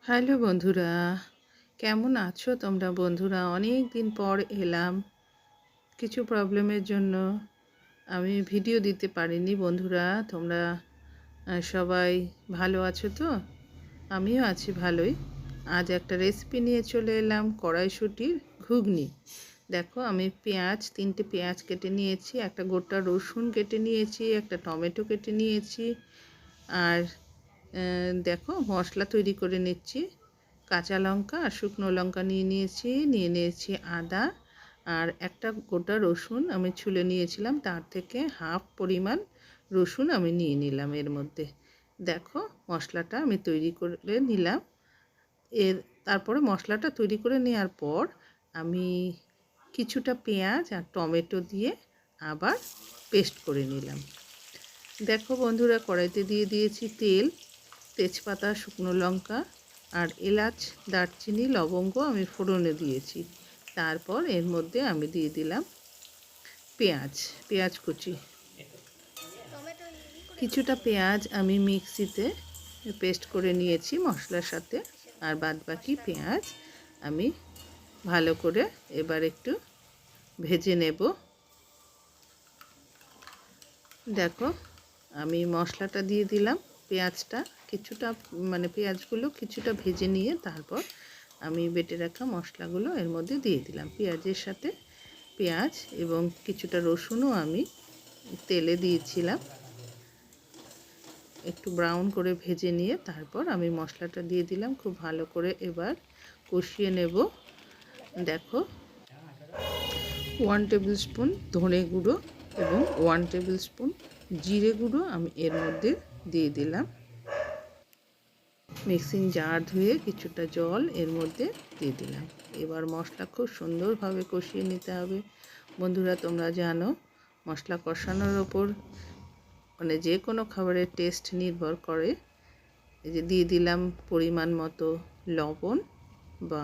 Hello বন্ধুরা, কেমন আছো তোমরা বন্ধুরা? অনেক দিন পর এলাম। কিছু প্রবলেমের জন্য আমি ভিডিও দিতে পারিনি বন্ধুরা। তোমরা সবাই ভালো আছো তো? আমিও আছি ভালোই। আজ একটা রেসিপি নিয়ে চলে এলাম, কড়াইশুঁটির ঘুগনি। দেখো, আমি তিনটে পেঁয়াজ কেটে নিয়েছি, একটা গোটা রসুন কেটে নিয়েছি, একটা টমেটো কেটে নিয়েছি। আর দেখো, মশলা তৈরি করে নিচ্ছি। কাঁচা লঙ্কা আর শুকনো লঙ্কা নিয়ে নিয়েছি আদা, আর একটা গোটা রসুন আমি ছুলে নিয়েছিলাম, তার থেকে হাফ পরিমাণ রসুন আমি নিয়ে নিলাম এর মধ্যে। দেখো, মশলাটা আমি তৈরি করে নিলাম। তারপরে মশলাটা তৈরি করে নেওয়ার পর আমি কিছুটা পেঁয়াজ আর টমেটো দিয়ে আবার পেস্ট করে নিলাম। দেখো বন্ধুরা, কড়াইতে দিয়ে দিয়েছি তেল, তেজপাতা, শুকনো লঙ্কা আর এলাচ, দারচিনি, লবঙ্গ আমি ফোড়নে দিয়েছি। তারপর এর মধ্যে আমি দিয়ে দিলাম পেঁয়াজ কুচি। কিছুটা পেঁয়াজ আমি মিক্সিতে পেস্ট করে নিয়েছি মশলার সাথে, আর বাদবাকি পেঁয়াজ আমি ভালো করে এবার একটু ভেজে নেব। দেখো, আমি মশলাটা দিয়ে দিলাম, পেঁয়াজটা কিছুটা পেঁয়াজগুলো কিছুটা ভেজে নিয়ে তারপর আমি বেটে রাখা মশলাগুলো এর মধ্যে দিয়ে দিলাম। পেঁয়াজের সাথে পেঁয়াজ এবং কিছুটা রসুনও আমি তেলে দিয়েছিলাম, একটু ব্রাউন করে ভেজে নিয়ে তারপর আমি মশলাটা দিয়ে দিলাম। খুব ভালো করে এবার কষিয়ে নেব। দেখো, 1 টেবিল স্পুন ধনে গুঁড়ো এবং 1 টেবিল স্পুন জিরে গুঁড়ো আমি এর মধ্যে দিয়ে দিলাম। মিক্সিং জার ধুয়ে কিছুটা জল এর মধ্যে দিয়ে দিলাম। এবার মশলা খুব সুন্দরভাবে কষিয়ে নিতে হবে। বন্ধুরা, তোমরা জানো, মশলা কষানোর ওপর যে কোনো খাবারের টেস্ট নির্ভর করে। এই যে দিয়ে দিলাম পরিমাণ মতো লবণ বা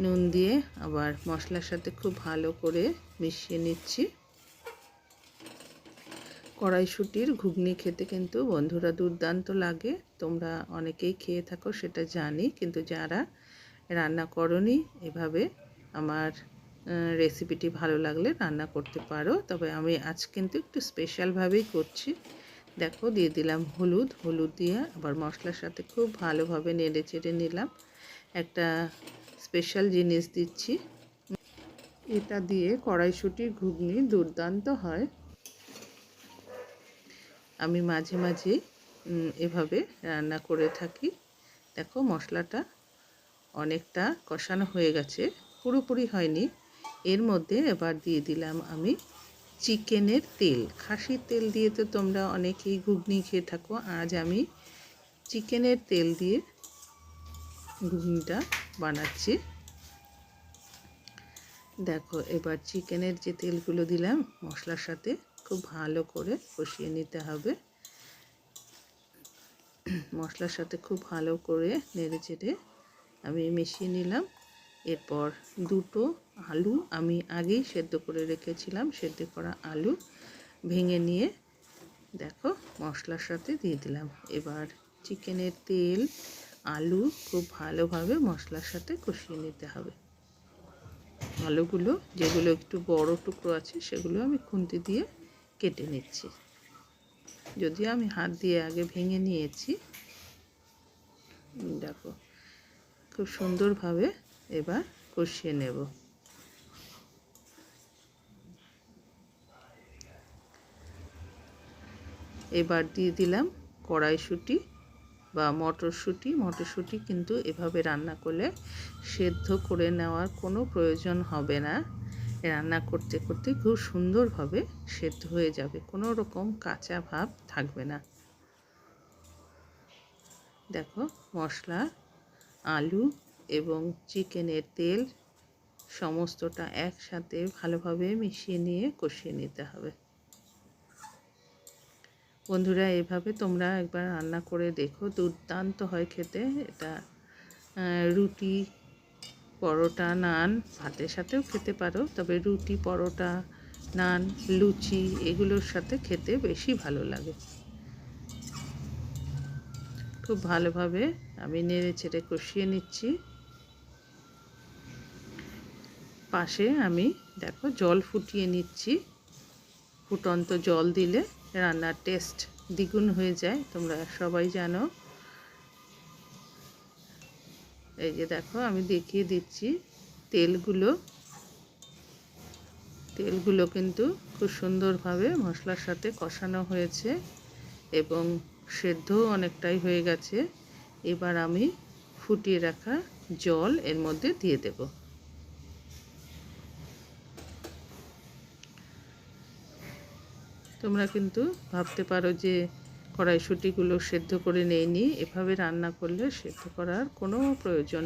নুন দিয়ে আবার মশলার সাথে খুব ভালো করে মিশিয়ে নিচ্ছি। কড়াইশুঁটির ঘুগনি খেতে কিন্তু বন্ধুরা দুর্দান্ত লাগে। তোমরা অনেকেই খেয়ে থাকো সেটা জানি, কিন্তু যারা রান্না করনি এভাবে আমার রেসিপিটি ভালো লাগলে রান্না করতে পারো। তবে আমি আজ কিন্তু একটু স্পেশালভাবেই করছি। দেখো, দিয়ে দিলাম হলুদ দিয়ে আবার মশলার সাথে খুব ভালোভাবে নেড়ে চেড়ে নিলাম। একটা স্পেশাল জিনিস দিচ্ছি, এটা দিয়ে কড়াইশুঁটির ঘুগনি দুর্দান্ত হয়। আমি মাঝে মাঝে এভাবে রান্না করে থাকি। দেখো, মশলাটা অনেকটা কষানো হয়ে গেছে, পুরোপুরি হয়নি। এর মধ্যে এবার দিয়ে দিলাম আমি চিকেনের তেল। খাসির তেল দিয়ে তো তোমরা অনেকেই ঘুগনি খেয়ে থাকো। আজ আমি চিকেনের তেল দিয়ে ঘুগনিটা বানাচ্ছি। দেখো, এবার চিকেনের যে তেলগুলো দিলাম মশলার সাথে খুব ভালো করে কষিয়ে নিতে হবে। মশলার সাথে খুব ভালো করে নেড়ে চেড়ে আমি মিশিয়ে নিলাম। এরপর দুটো আলু আমি আগেই সেদ্ধ করে রেখেছিলাম, সেদ্ধ করা আলু ভেঙে নিয়ে দেখো মশলার সাথে দিয়ে দিলাম। এবার চিকেনের তেল, আলু খুব ভালোভাবে মশলার সাথে কষিয়ে নিতে হবে। আলুগুলো যেগুলো একটু বড় টুকরো আছে সেগুলো আমি খুন্তি দিয়ে কেটে নিচ্ছি, যদিও আমি হাত দিয়ে আগে ভেঙে নিয়েছি। দেখো, খুব সুন্দরভাবে এবার কষিয়ে নেব। এবার দিয়ে দিলাম কড়াইশুঁটি বা মটরশুঁটি কিন্তু এভাবে রান্না করলে সেদ্ধ করে নেওয়ার কোনো প্রয়োজন হবে না। রান্না করতে করতে খুব সুন্দরভাবে সেদ্ধ হয়ে যাবে, কোনো রকম কাঁচা ভাব থাকবে না। দেখো, মশলা, আলু এবং চিকেনের তেল সমস্তটা একসাথে ভালোভাবে মিশিয়ে নিয়ে কষিয়ে নিতে হবে। বন্ধুরা, এভাবে তোমরা একবার রান্না করে দেখো, দুর্দান্ত হয় খেতে। এটা রুটি, পরোটা, নান, ভাতের সাথেও খেতে পারো, তবে রুটি, পরোটা, নান, লুচি এগুলোর সাথে খেতে বেশি ভালো লাগে। খুব ভালোভাবে আমি নেড়ে চেড়ে কষিয়ে নিচ্ছি। পাশে আমি দেখো জল ফুটিয়ে নিচ্ছি। ফুটন্ত জল দিলে রান্নার টেস্ট দ্বিগুণ হয়ে যায়, তোমরা সবাই জানো। এই যে দেখো আমি দেখিয়ে দিচ্ছি, তেলগুলো কিন্তু খুব সুন্দরভাবে মশলার সাথে কষানো হয়েছে এবং সেদ্ধও অনেকটাই হয়ে গেছে। এবার আমি ফুটিয়ে রাখা জল এর মধ্যে দিয়ে দেব। তোমরা কিন্তু ভাবতে পারো যে কড়াইশুঁটিগুলো সেদ্ধ করে নেইনি। এভাবে রান্না করলে সেদ্ধ করার কোনো প্রয়োজন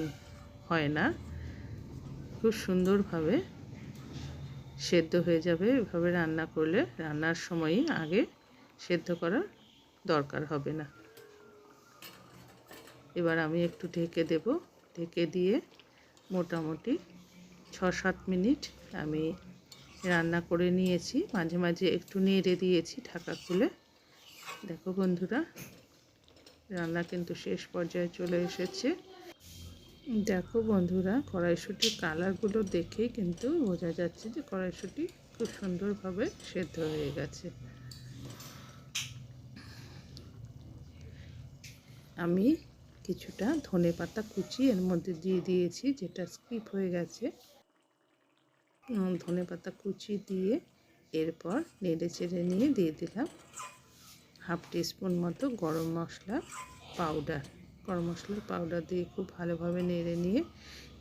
হয় না, খুব সুন্দরভাবে সেদ্ধ হয়ে যাবে। এভাবে রান্না করলে রান্নার সময়ই আগে সেদ্ধ করার দরকার হবে না। এবার আমি একটু ঢেকে দেব। ঢেকে দিয়ে মোটামুটি 6-7 মিনিট আমি রান্না করে নিয়েছি। মাঝে মাঝে একটু নেড়ে দিয়েছি ঢাকা খুলে। দেখো বন্ধুরা, রান্না কিন্তু শেষ পর্যায়ে চলে এসেছে। দেখো বন্ধুরা, কড়াইশুঁটির কালারগুলো দেখেই কিন্তু বোঝা যাচ্ছে যে কড়াইশুঁটি খুব সুন্দরভাবে সেদ্ধ হয়ে গেছে। আমি কিছুটা ধনেপাতা কুচি এর মধ্যে দিয়ে দিয়েছি, যেটা স্কিপ হয়ে গেছে। ধনেপাতা কুচি দিয়ে এরপর নেড়ে চেড়ে নিয়ে দিয়ে দিলাম 1/2 টিস্পুন মতো গরম মশলার পাউডার দিয়ে খুব ভালোভাবে নেড়ে নিয়ে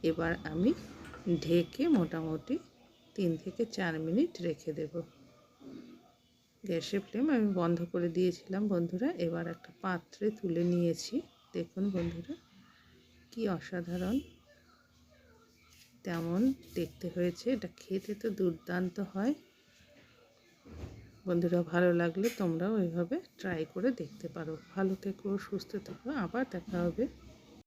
এবার আমি ঢেকে মোটামুটি 3 থেকে 4 মিনিট রেখে দেব। গ্যাসের ফ্লেম আমি বন্ধ করে দিয়েছিলাম বন্ধুরা। এবার একটা পাত্রে তুলে নিয়েছি। দেখুন বন্ধুরা, কি অসাধারণ তেমন দেখতে হয়েছে। এটা খেতে তো দুর্দান্ত হয়। বন্ধুরা, ভালো লাগলে তোমরাও এইভাবে ট্রাই করে দেখতে পারো। ভালো থেকো, সুস্থ থেকো, আবার দেখা হবে।